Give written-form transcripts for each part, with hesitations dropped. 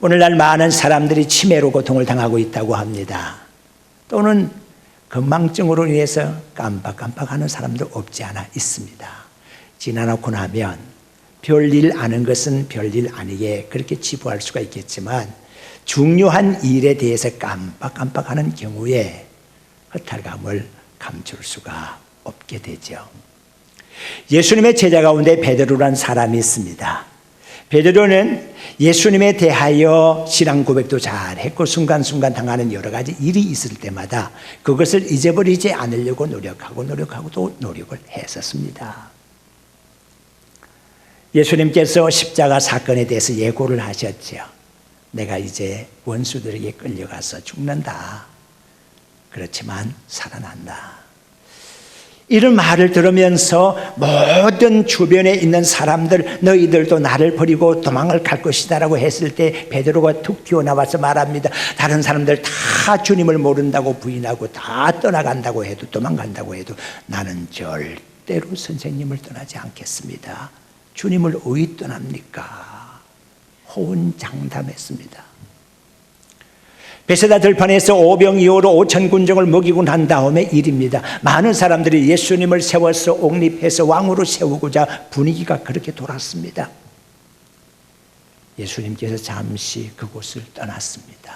오늘날 많은 사람들이 치매로 고통을 당하고 있다고 합니다. 또는 건망증으로 인해서 깜빡깜빡하는 사람도 없지 않아 있습니다. 지나놓고 나면 별일 아는 것은 별일 아니게 그렇게 치부할 수가 있겠지만 중요한 일에 대해서 깜빡깜빡하는 경우에 허탈감을 감출 수가 없게 되죠. 예수님의 제자 가운데 베드로라는 사람이 있습니다. 베드로는 예수님에 대하여 신앙 고백도 잘했고 순간순간 당하는 여러 가지 일이 있을 때마다 그것을 잊어버리지 않으려고 노력하고 또 노력을 했었습니다. 예수님께서 십자가 사건에 대해서 예고를 하셨죠. 내가 이제 원수들에게 끌려가서 죽는다. 그렇지만 살아난다. 이런 말을 들으면서 모든 주변에 있는 사람들 너희들도 나를 버리고 도망을 갈 것이다 라고 했을 때 베드로가 툭 튀어나와서 말합니다. 다른 사람들 다 주님을 모른다고 부인하고 다 떠나간다고 해도 도망간다고 해도 나는 절대로 선생님을 떠나지 않겠습니다. 주님을 어디 떠납니까? 호언장담했습니다. 베세다 들판에서 오병이어로 5천 군정을 먹이고 난 다음의 일입니다. 많은 사람들이 예수님을 세워서 옹립해서 왕으로 세우고자 분위기가 그렇게 돌았습니다. 예수님께서 잠시 그곳을 떠났습니다.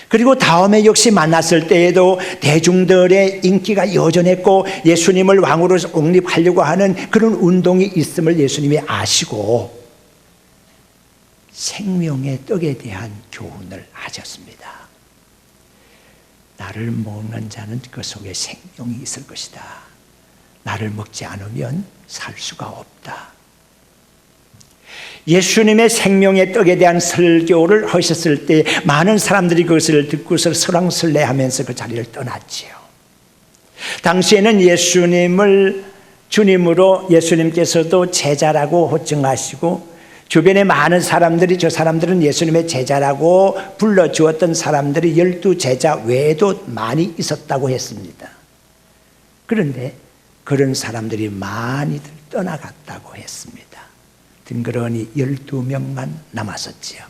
그리고 다음에 역시 만났을 때에도 대중들의 인기가 여전했고 예수님을 왕으로 옹립하려고 하는 그런 운동이 있음을 예수님이 아시고 생명의 떡에 대한 교훈을 하셨습니다. 나를 먹는 자는 그 속에 생명이 있을 것이다. 나를 먹지 않으면 살 수가 없다. 예수님의 생명의 떡에 대한 설교를 하셨을 때 많은 사람들이 그것을 듣고서 설왕설래하면서 그 자리를 떠났지요. 당시에는 예수님을 주님으로 예수님께서도 제자라고 호칭하시고 주변에 많은 사람들이 저 사람들은 예수님의 제자라고 불러주었던 사람들이 12제자 외에도 많이 있었다고 했습니다. 그런데 그런 사람들이 많이들 떠나갔다고 했습니다. 든그러니 12명만 남았었지요.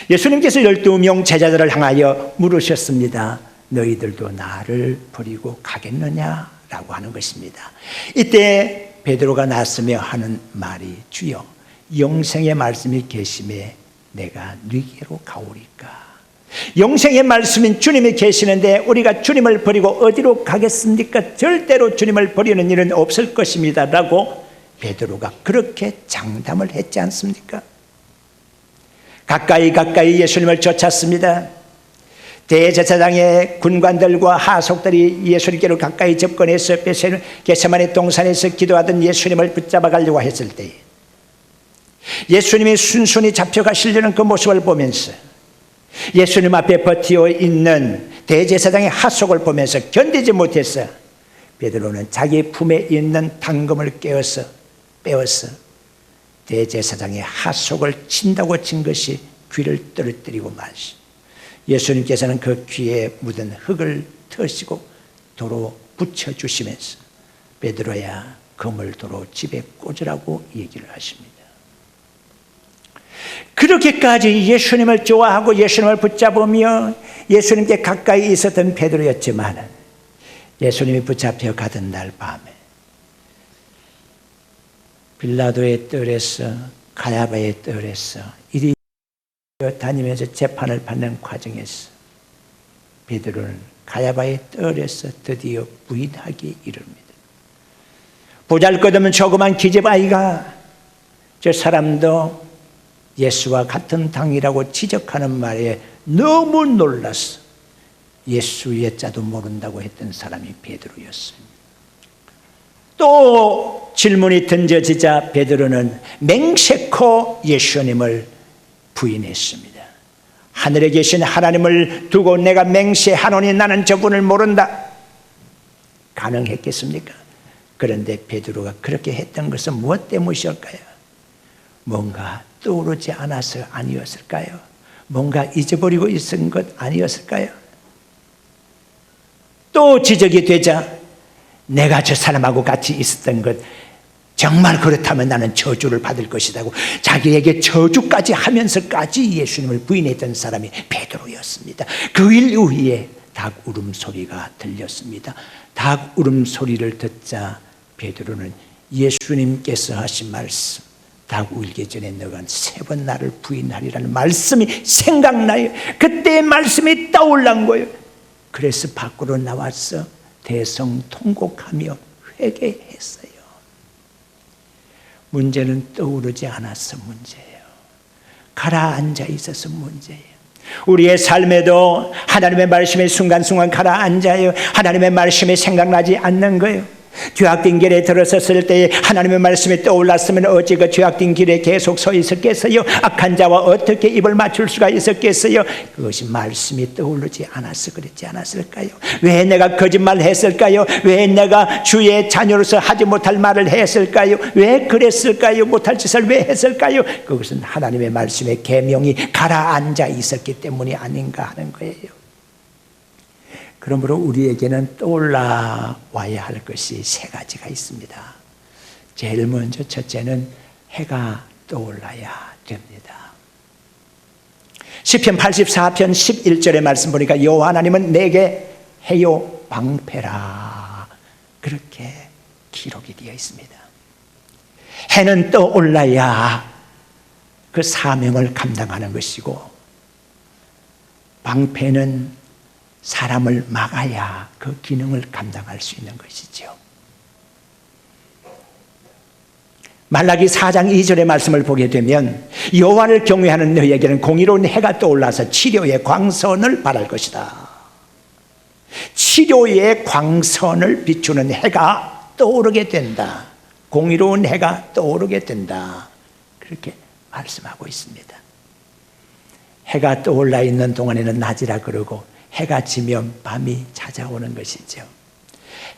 예수님께서 12명 제자들을 향하여 물으셨습니다. 너희들도 나를 버리고 가겠느냐? 라고 하는 것입니다. 이때 베드로가 나서며 하는 말이 주여 영생의 말씀이 계심에 내가 네게로 가오리까. 영생의 말씀인 주님이 계시는데 우리가 주님을 버리고 어디로 가겠습니까? 절대로 주님을 버리는 일은 없을 것입니다 라고 베드로가 그렇게 장담을 했지 않습니까? 가까이 예수님을 쫓았습니다. 대제사장의 군관들과 하속들이 예수님께로 가까이 접근해서 겟세마네 동산에서 기도하던 예수님을 붙잡아 가려고 했을 때 예수님이 순순히 잡혀가시려는 그 모습을 보면서 예수님 앞에 버티어 있는 대제사장의 하속을 보면서 견디지 못해서 베드로는 자기 품에 있는 당금을 빼어서 대제사장의 하속을 친다고 친 것이 귀를 떨어뜨리고 마시. 예수님께서는 그 귀에 묻은 흙을 터시고 도로 붙여주시면서 베드로야 금을 도로 집에 꽂으라고 얘기를 하십니다. 그렇게까지 예수님을 좋아하고 예수님을 붙잡으며 예수님께 가까이 있었던 베드로였지만 예수님이 붙잡혀 가던 날 밤에 빌라도의 뜰에서 가야바의 뜰에서 이리 다니면서 재판을 받는 과정에서 베드로는 가야바의 뜰에서 드디어 부인하기 이릅니다. 보잘것없는 조그만 기집아이가 저 사람도 예수와 같은 당이라고 지적하는 말에 너무 놀라서 예수의 자도 모른다고 했던 사람이 베드로였습니다. 또 질문이 던져지자 베드로는 맹세코 예수님을 부인했습니다. 하늘에 계신 하나님을 두고 내가 맹세하노니 나는 저분을 모른다. 가능했겠습니까? 그런데 베드로가 그렇게 했던 것은 무엇 때문일까요? 뭔가 떠오르지 않아서 아니었을까요? 뭔가 잊어버리고 있은 것 아니었을까요? 또 지적이 되자 내가 저 사람하고 같이 있었던 것 정말 그렇다면 나는 저주를 받을 것이라고 자기에게 저주까지 하면서까지 예수님을 부인했던 사람이 베드로였습니다. 그 일 후에 닭 울음소리가 들렸습니다. 닭 울음소리를 듣자 베드로는 예수님께서 하신 말씀, 닭 울기 전에 너가 3번 나를 부인하리라는 말씀이 생각나요. 그때의 말씀이 떠올란 거예요. 그래서 밖으로 나와서 대성통곡하며 회개했어요. 문제는 떠오르지 않아서 문제예요. 가라앉아 있어서 문제예요. 우리의 삶에도 하나님의 말씀에 순간순간 가라앉아요. 하나님의 말씀이 생각나지 않는 거예요. 죄악된 길에 들어섰을 때에 하나님의 말씀이 떠올랐으면 어찌 그 죄악된 길에 계속 서 있었겠어요? 악한 자와 어떻게 입을 맞출 수가 있었겠어요? 그것이 말씀이 떠오르지 않아서 그랬지 않았을까요? 왜 내가 거짓말을 했을까요? 왜 내가 주의 자녀로서 하지 못할 말을 했을까요? 왜 그랬을까요? 못할 짓을 왜 했을까요? 그것은 하나님의 말씀의 계명이 가라앉아 있었기 때문이 아닌가 하는 거예요. 그러므로 우리에게는 떠올라와야 할 것이 3가지가 있습니다. 제일 먼저 첫째는 해가 떠올라야 됩니다. 시편 84편 11절의 말씀 보니까 여호와 하나님은 내게 해요 방패라, 그렇게 기록이 되어 있습니다. 해는 떠올라야 그 사명을 감당하는 것이고, 방패는 사람을 막아야 그 기능을 감당할 수 있는 것이죠. 말라기 4장 2절의 말씀을 보게 되면 여호와를 경외하는 너희에게는 공의로운 해가 떠올라서 치료의 광선을 발할 것이다. 치료의 광선을 비추는 해가 떠오르게 된다. 공의로운 해가 떠오르게 된다. 그렇게 말씀하고 있습니다. 해가 떠올라 있는 동안에는 낮이라 그러고 해가 지면 밤이 찾아오는 것이죠.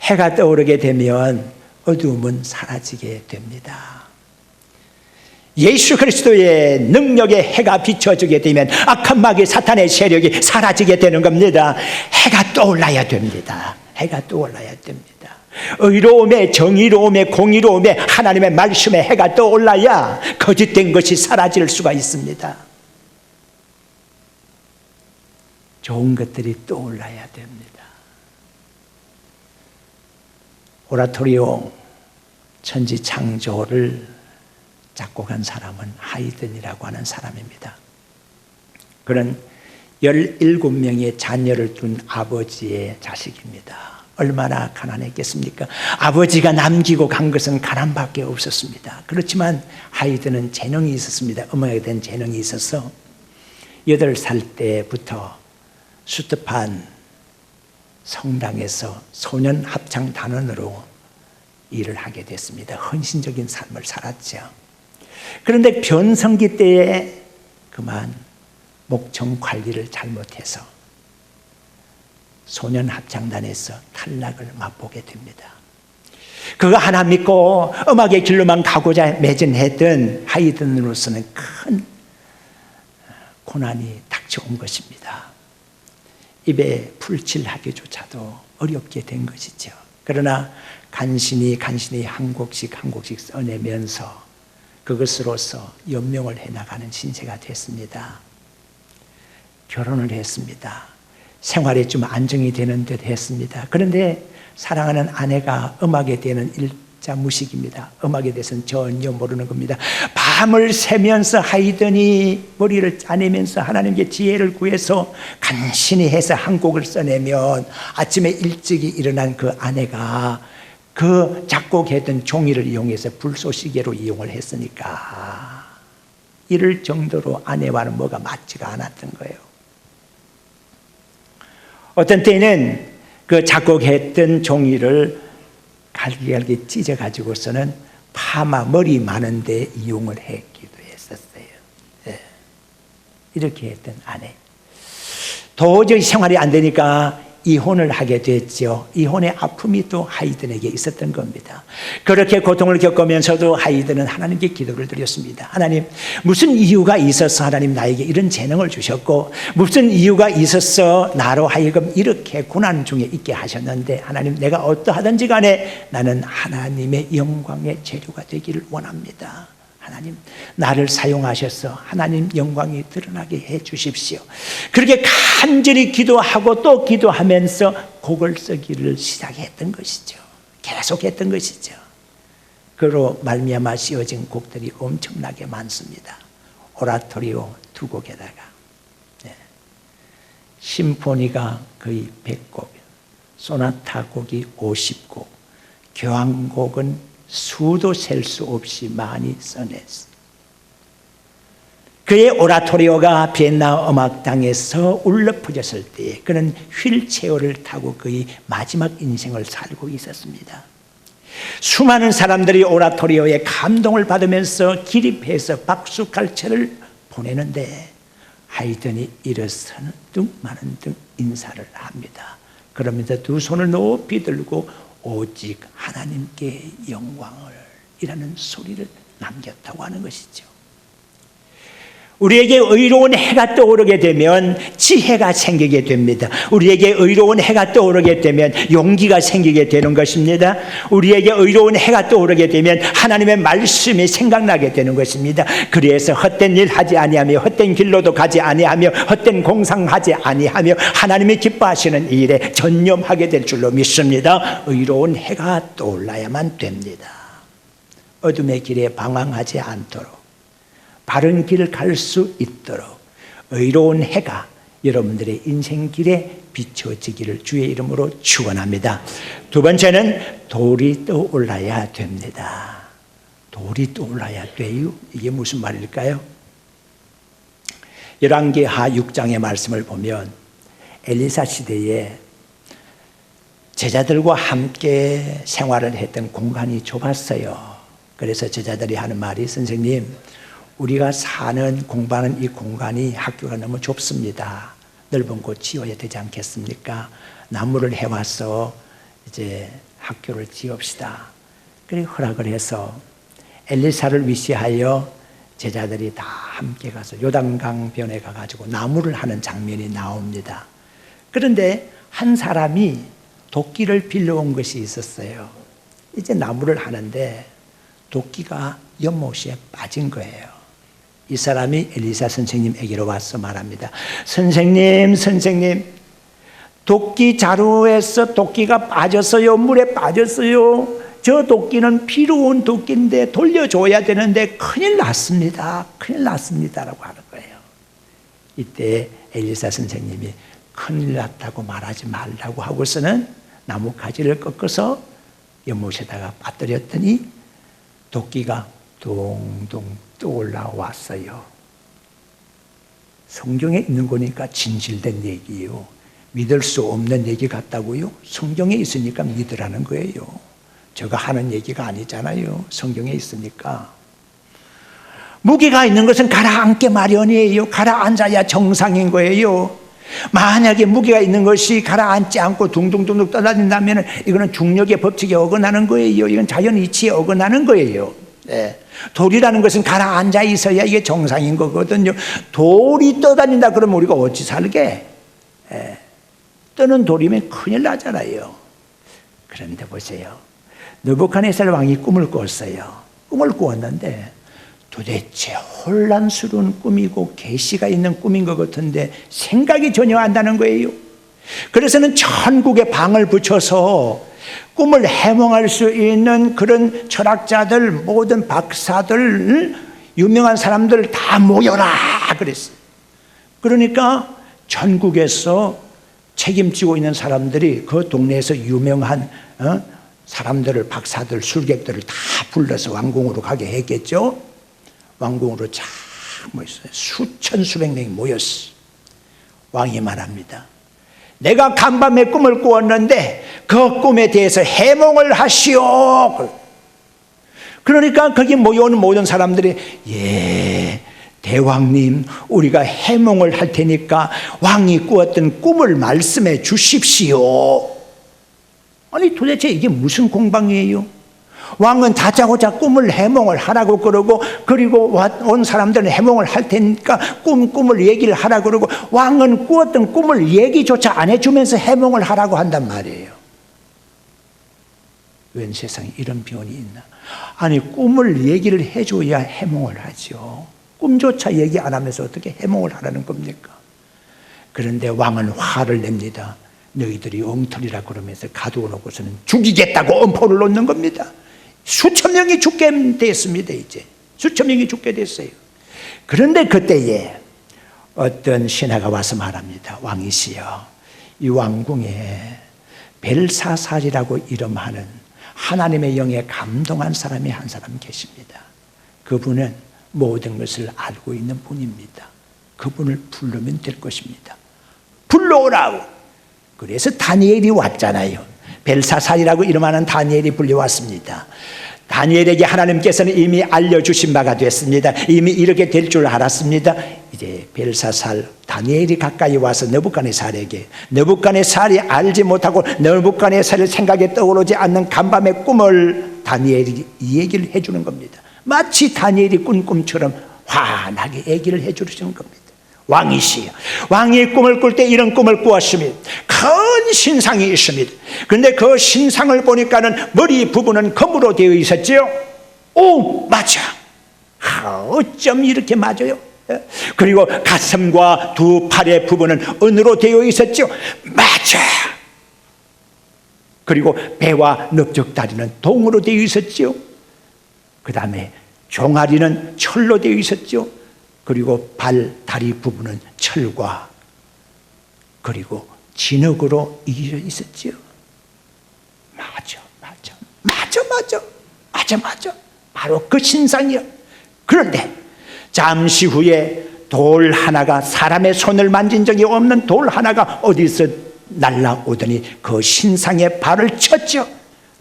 해가 떠오르게 되면 어두움은 사라지게 됩니다. 예수 그리스도의 능력의 해가 비춰지게 되면 악한 마귀 사탄의 세력이 사라지게 되는 겁니다. 해가 떠올라야 됩니다. 해가 떠올라야 됩니다. 의로움에, 정의로움에, 공의로움에 하나님의 말씀에 해가 떠올라야 거짓된 것이 사라질 수가 있습니다. 좋은 것들이 떠올라야 됩니다. 오라토리오 천지창조를 작곡한 사람은 하이든이라고 하는 사람입니다. 그는 17명의 자녀를 둔 아버지의 자식입니다. 얼마나 가난했겠습니까? 아버지가 남기고 간 것은 가난밖에 없었습니다. 그렇지만 하이든은 재능이 있었습니다. 음악에 대한 재능이 있어서 8살 때부터 수트판 성당에서 소년 합창 단원으로 일을 하게 됐습니다. 헌신적인 삶을 살았죠. 그런데 변성기 때에 그만 목청 관리를 잘못해서 소년 합창단에서 탈락을 맛보게 됩니다. 그거 하나 믿고 음악의 길로만 가고자 매진했던 하이든으로서는 큰 고난이 닥쳐온 것입니다. 입에 풀칠하기조차도 어렵게 된 것이죠. 그러나 간신히 한 곡씩 써내면서 그것으로서 연명을 해나가는 신세가 됐습니다. 결혼을 했습니다. 생활이 좀 안정이 되는 듯 했습니다. 그런데 사랑하는 아내가 음악에 대한 일자무식입니다. 음악에 대해서는 전혀 모르는 겁니다. 밤을 새면서 하이든이 머리를 짜내면서 하나님께 지혜를 구해서 간신히 해서 한 곡을 써내면 아침에 일찍이 일어난 그 아내가 그 작곡했던 종이를 이용해서 불쏘시개로 이용을 했으니까 이럴 정도로 아내와는 뭐가 맞지가 않았던 거예요. 어떤 때는 그 작곡했던 종이를 갈기갈기 찢어가지고서는 파마 머리 많은데 이용을 했기도 했었어요. 이렇게 했던 아내. 도저히 생활이 안 되니까 이혼을 하게 됐죠. 이혼의 아픔이 또 하이든에게 있었던 겁니다. 그렇게 고통을 겪으면서도 하이든은 하나님께 기도를 드렸습니다. 하나님, 무슨 이유가 있어서 하나님 나에게 이런 재능을 주셨고, 무슨 이유가 있어서 나로 하여금 이렇게 고난 중에 있게 하셨는데, 하나님, 내가 어떠하든지 간에 나는 하나님의 영광의 재료가 되기를 원합니다. 하나님, 나를 사용하셔서 하나님 영광이 드러나게 해 주십시오. 그렇게 간절히 기도하고 또 기도하면서 곡을 쓰기를 시작했던 것이죠. 계속했던 것이죠. 그로 말미암아 씌워진 곡들이 엄청나게 많습니다. 오라토리오 2곡에다가 심포니가 거의 100곡, 소나타 곡이 50곡, 교향곡은 수도 셀 수 없이 많이 써냈습니다. 그의 오라토리오가 비엔나 음악당에서 울려 퍼졌을 때에 그는 휠체어를 타고 그의 마지막 인생을 살고 있었습니다. 수많은 사람들이 오라토리오에 감동을 받으면서 기립해서 박수갈채를 보내는데 하이든이 일어서는 등 마는 등 인사를 합니다. 그러면서 두 손을 높이 들고 오직 하나님께 영광을 이라는 소리를 남겼다고 하는 것이죠. 우리에게 의로운 해가 떠오르게 되면 지혜가 생기게 됩니다. 우리에게 의로운 해가 떠오르게 되면 용기가 생기게 되는 것입니다. 우리에게 의로운 해가 떠오르게 되면 하나님의 말씀이 생각나게 되는 것입니다. 그래서 헛된 일 하지 아니하며 헛된 길로도 가지 아니하며 헛된 공상하지 아니하며 하나님이 기뻐하시는 일에 전념하게 될 줄로 믿습니다. 의로운 해가 떠올라야만 됩니다. 어둠의 길에 방황하지 않도록 바른 길을 갈 수 있도록 의로운 해가 여러분들의 인생길에 비춰지기를 주의 이름으로 축원합니다. 두 번째는 돌이 떠올라야 됩니다. 돌이 떠올라야 돼요. 이게 무슨 말일까요? 열왕기하 6장의 말씀을 보면 엘리사 시대에 제자들과 함께 생활을 했던 공간이 좁았어요. 그래서 제자들이 하는 말이, 선생님, 우리가 사는 공부하는 이 공간이 학교가 너무 좁습니다. 넓은 곳 지어야 되지 않겠습니까? 나무를 해와서 이제 학교를 지읍시다. 그렇게 허락을 해서 엘리사를 위시하여 제자들이 다 함께 가서 요단강변에 가가지고 나무를 하는 장면이 나옵니다. 그런데 한 사람이 도끼를 빌려온 것이 있었어요. 이제 나무를 하는데 도끼가 연못에 빠진 거예요. 이 사람이 엘리사 선생님에게로 와서 말합니다. 선생님, 도끼 자루에서 도끼가 빠졌어요. 물에 빠졌어요. 저 도끼는 필요한 도끼인데 돌려줘야 되는데 큰일 났습니다. 큰일 났습니다라고 하는 거예요. 이때 엘리사 선생님이 큰일 났다고 말하지 말라고 하고서는 나무 가지를 꺾어서 연못에다가 빠뜨렸더니 도끼가 동동 떠올라왔어요. 성경에 있는 거니까 진실된 얘기예요. 믿을 수 없는 얘기 같다고요? 성경에 있으니까 믿으라는 거예요. 제가 하는 얘기가 아니잖아요. 성경에 있으니까. 무게가 있는 것은 가라앉게 마련이에요. 가라앉아야 정상인 거예요. 만약에 무게가 있는 것이 가라앉지 않고 둥둥둥둥 떠다닌다면 이거는 중력의 법칙에 어긋나는 거예요. 이건 자연 이치에 어긋나는 거예요. 네. 돌이라는 것은 가라앉아 있어야 이게 정상인 거거든요. 돌이 떠다닌다 그러면 우리가 어찌 살게? 네. 떠는 돌이면 큰일 나잖아요. 그런데 보세요. 느부갓네살 왕이 꿈을 꿨어요. 꿈을 꾸었는데 도대체 혼란스러운 꿈이고 계시가 있는 꿈인 것 같은데 생각이 전혀 안 나는 거예요. 그래서는 천국에 방을 붙여서 꿈을 해몽할 수 있는 그런 철학자들, 모든 박사들, 유명한 사람들 다 모여라 그랬어요. 그러니까 전국에서 책임지고 있는 사람들이 그 동네에서 유명한 사람들을, 박사들, 술객들을 다 불러서 왕궁으로 가게 했겠죠. 왕궁으로 쫙 모였어요. 수천 수백 명이 모였어요. 왕이 말합니다. 내가 간밤에 꿈을 꾸었는데 그 꿈에 대해서 해몽을 하시오. 그러니까 거기 모여오는 모든 사람들이 대왕님, 우리가 해몽을 할 테니까 왕이 꾸었던 꿈을 말씀해 주십시오. 아니 도대체 이게 무슨 공방이에요? 왕은 다짜고짜 꿈을 해몽을 하라고 그러고, 그리고 온 사람들은 해몽을 할 테니까 꿈을 얘기를 하라고 그러고, 왕은 꾸었던 꿈을 얘기조차 안 해주면서 해몽을 하라고 한단 말이에요. 웬 세상에 이런 변이 있나? 아니 꿈을 얘기를 해줘야 해몽을 하죠. 꿈조차 얘기 안 하면서 어떻게 해몽을 하라는 겁니까? 그런데 왕은 화를 냅니다. 너희들이 엉터리라 그러면서 가두어 놓고서는 죽이겠다고 엄포를 놓는 겁니다. 수천 명이 죽게 됐습니다. 이제 수천 명이 죽게 됐어요. 그런데 그때에 어떤 신하가 와서 말합니다. 왕이시여, 이 왕궁에 벨사살이라고 이름하는 하나님의 영에 감동한 사람이 한 사람 계십니다. 그분은 모든 것을 알고 있는 분입니다. 그분을 부르면 될 것입니다. 불러오라고. 그래서 다니엘이 왔잖아요. 벨사살이라고 이름하는 다니엘이 불려왔습니다. 다니엘에게 하나님께서는 이미 알려주신 바가 됐습니다. 이미 이렇게 될 줄 알았습니다. 이제 벨사살, 다니엘이 가까이 와서 느부갓네살이 알지 못하고 느부갓네살의 생각에 떠오르지 않는 간밤의 꿈을 다니엘이 이 얘기를 해주는 겁니다. 마치 다니엘이 꾼 꿈처럼 환하게 얘기를 해주시는 겁니다. 왕이시여, 왕이 꿈을 꿀 때 이런 꿈을 꾸었습니다. 큰 신상이 있습니다. 그런데 그 신상을 보니까는 머리 부분은 금으로 되어 있었지요. 오, 맞아. 어쩜 이렇게 맞아요? 그리고 가슴과 두 팔의 부분은 은으로 되어 있었죠. 맞아. 그리고 배와 넓적다리는 동으로 되어 있었죠. 그 다음에 종아리는 철로 되어 있었죠. 그리고 발, 다리 부분은 철과 그리고 진흙으로 이어져 있었죠. 맞아. 바로 그 신상이야. 그런데 잠시 후에 돌 하나가, 사람의 손을 만진 적이 없는 돌 하나가 어디서 날아오더니 그 신상에 발을 쳤죠.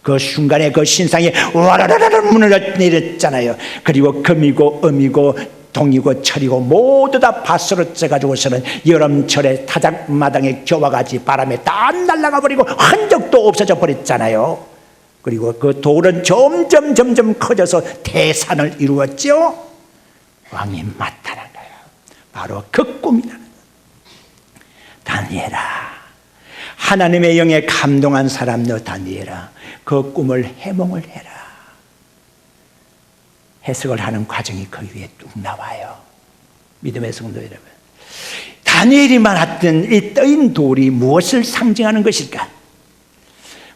그 순간에 그 신상이 와라라라 무너져 내렸잖아요. 그리고 금이고 음이고 동이고 철이고 모두 다 밭으로 쪄가지고서는 여름철에 타작마당에 겨와같이 바람에 다 날아가 버리고 흔적도 없어져 버렸잖아요. 그리고 그 돌은 점점 커져서 대산을 이루었죠. 왕이 나타난 거예요. 바로 그 꿈이라는 거예요. 다니엘아, 하나님의 영에 감동한 사람 너 다니엘아, 그 꿈을 해몽을 해라. 해석을 하는 과정이 그 위에 뚝 나와요. 믿음의 성도 여러분, 다니엘이 말했던 이 떠인 돌이 무엇을 상징하는 것일까?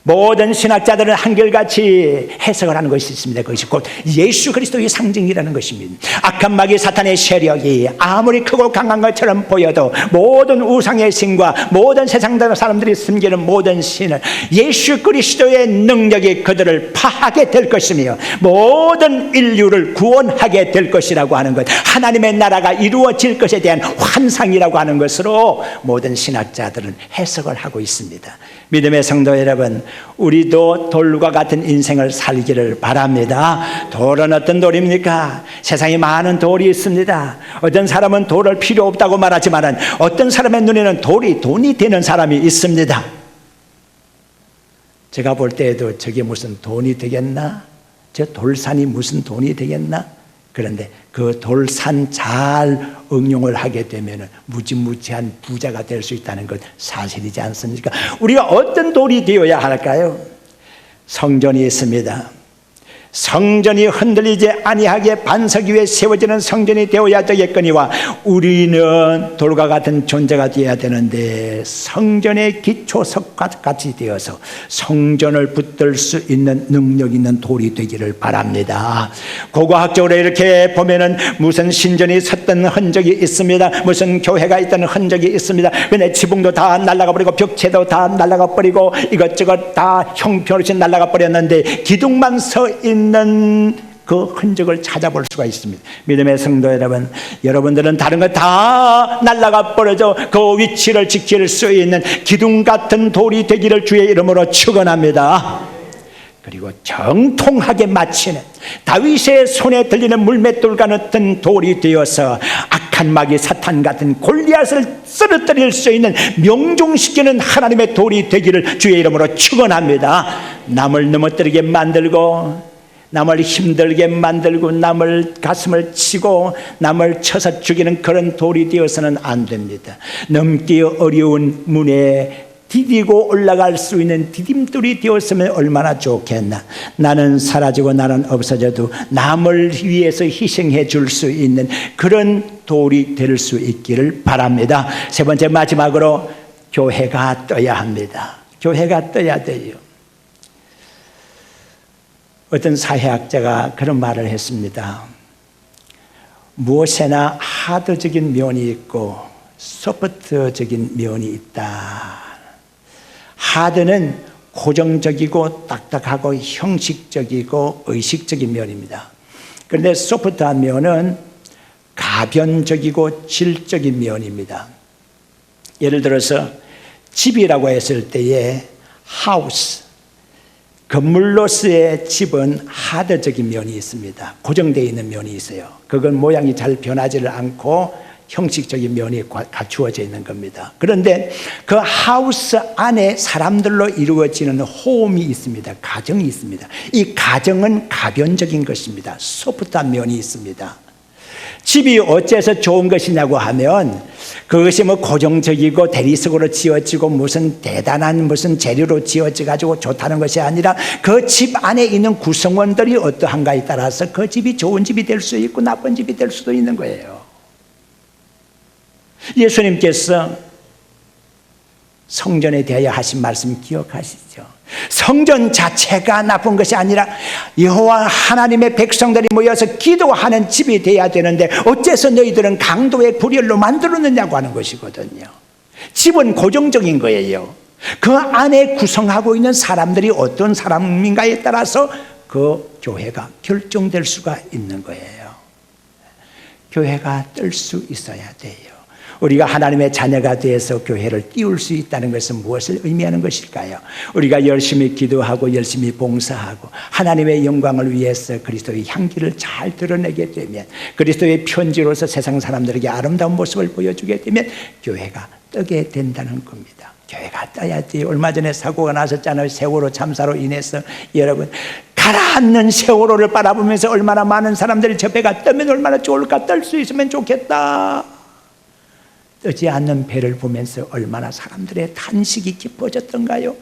모든 신학자들은 한결같이 해석을 하는 것이 있습니다. 그것이 곧 예수 그리스도의 상징이라는 것입니다. 악한 마귀 사탄의 세력이 아무리 크고 강한 것처럼 보여도 모든 우상의 신과 모든 세상 사람들이 숨기는 모든 신을 예수 그리스도의 능력이 그들을 파하게 될 것이며 모든 인류를 구원하게 될 것이라고 하는 것, 하나님의 나라가 이루어질 것에 대한 환상이라고 하는 것으로 모든 신학자들은 해석을 하고 있습니다. 믿음의 성도 여러분, 우리도 돌과 같은 인생을 살기를 바랍니다. 돌은 어떤 돌입니까? 세상에 많은 돌이 있습니다. 어떤 사람은 돌을 필요 없다고 말하지만 어떤 사람의 눈에는 돌이 돈이 되는 사람이 있습니다. 제가 볼 때에도 저게 무슨 돈이 되겠나? 저 돌산이 무슨 돈이 되겠나? 그런데 그 돌산 잘 응용을 하게 되면 무지무지한 부자가 될 수 있다는 것 사실이지 않습니까? 우리가 어떤 돌이 되어야 할까요? 성전이 있습니다. 성전이 흔들리지 아니하게 반석 위에 세워지는 성전이 되어야 되겠거니와 우리는 돌과 같은 존재가 되어야 되는데 성전의 기초석과 같이 되어서 성전을 붙들 수 있는 능력 있는 돌이 되기를 바랍니다. 고고학적으로 이렇게 보면은 무슨 신전이 섰던 흔적이 있습니다. 무슨 교회가 있다는 흔적이 있습니다. 근데 지붕도 다 날아가 버리고 벽체도 다 날아가 버리고 이것저것 다 형편없이 날아가 버렸는데 기둥만 서 있는 그 흔적을 찾아볼 수가 있습니다. 믿음의 성도 여러분, 여러분들은 다른 거 다 날아가 버려져 그 위치를 지킬 수 있는 기둥 같은 돌이 되기를 주의 이름으로 축원합니다. 그리고 정통하게 맺히는 다윗의 손에 들리는 물맷돌과 같은 돌이 되어서 악한 마귀 사탄 같은 골리앗을 쓰러뜨릴 수 있는 명중시키는 하나님의 돌이 되기를 주의 이름으로 축원합니다. 남을 넘어뜨리게 만들고, 남을 힘들게 만들고, 남을 가슴을 치고 남을 쳐서 죽이는 그런 돌이 되어서는 안 됩니다. 넘기 어려운 문에 디디고 올라갈 수 있는 디딤돌이 되었으면 얼마나 좋겠나. 나는 사라지고 나는 없어져도 남을 위해서 희생해 줄 수 있는 그런 돌이 될 수 있기를 바랍니다. 세 번째, 마지막으로 교회가 떠야 합니다. 교회가 떠야 돼요. 어떤 사회학자가 그런 말을 했습니다. 무엇에나 하드적인 면이 있고 소프트적인 면이 있다. 하드는 고정적이고 딱딱하고 형식적이고 의식적인 면입니다. 그런데 소프트한 면은 가변적이고 질적인 면입니다. 예를 들어서 집이라고 했을 때에 하우스, 건물로서의 집은 하드적인 면이 있습니다. 고정되어 있는 면이 있어요. 그건 모양이 잘 변하지를 않고 형식적인 면이 갖추어져 있는 겁니다. 그런데 그 하우스 안에 사람들로 이루어지는 홈이 있습니다. 가정이 있습니다. 이 가정은 가변적인 것입니다. 소프트한 면이 있습니다. 집이 어째서 좋은 것이냐고 하면 그것이 뭐 고정적이고 대리석으로 지어지고 무슨 대단한 무슨 재료로 지어져 가지고 좋다는 것이 아니라 그 집 안에 있는 구성원들이 어떠한가에 따라서 그 집이 좋은 집이 될 수 있고 나쁜 집이 될 수도 있는 거예요. 예수님께서 성전에 대하여 하신 말씀 기억하시죠? 성전 자체가 나쁜 것이 아니라 여호와 하나님의 백성들이 모여서 기도하는 집이 돼야 되는데 어째서 너희들은 강도의 불혈로 만들었느냐고 하는 것이거든요. 집은 고정적인 거예요. 그 안에 구성하고 있는 사람들이 어떤 사람인가에 따라서 그 교회가 결정될 수가 있는 거예요. 교회가 뜰 수 있어야 돼요. 우리가 하나님의 자녀가 되어서 교회를 띄울 수 있다는 것은 무엇을 의미하는 것일까요? 우리가 열심히 기도하고 열심히 봉사하고 하나님의 영광을 위해서 그리스도의 향기를 잘 드러내게 되면, 그리스도의 편지로서 세상 사람들에게 아름다운 모습을 보여주게 되면 교회가 뜨게 된다는 겁니다. 교회가 떠야지. 얼마 전에 사고가 났었잖아요. 세월호 참사로 인해서. 여러분, 가라앉는 세월호를 바라보면서 얼마나 많은 사람들이 저 배가 뜨면 얼마나 좋을까, 뜰 수 있으면 좋겠다. 뜨지 않는 배를 보면서 얼마나 사람들의 탄식이 깊어졌던가요?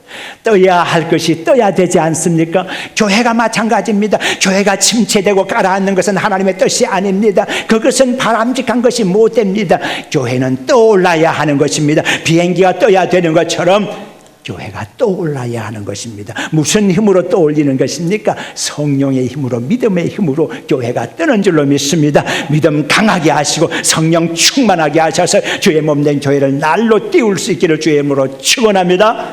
떠야 할 것이 떠야 되지 않습니까? 교회가 마찬가지입니다. 교회가 침체되고 가라앉는 것은 하나님의 뜻이 아닙니다. 그것은 바람직한 것이 못 됩니다. 교회는 떠올라야 하는 것입니다. 비행기가 떠야 되는 것처럼 교회가 떠올라야 하는 것입니다. 무슨 힘으로 떠올리는 것입니까? 성령의 힘으로, 믿음의 힘으로 교회가 뜨는 줄로 믿습니다. 믿음 강하게 하시고 성령 충만하게 하셔서 주의 몸된 교회를 날로 띄울 수 있기를 주의 이름으로 축원합니다.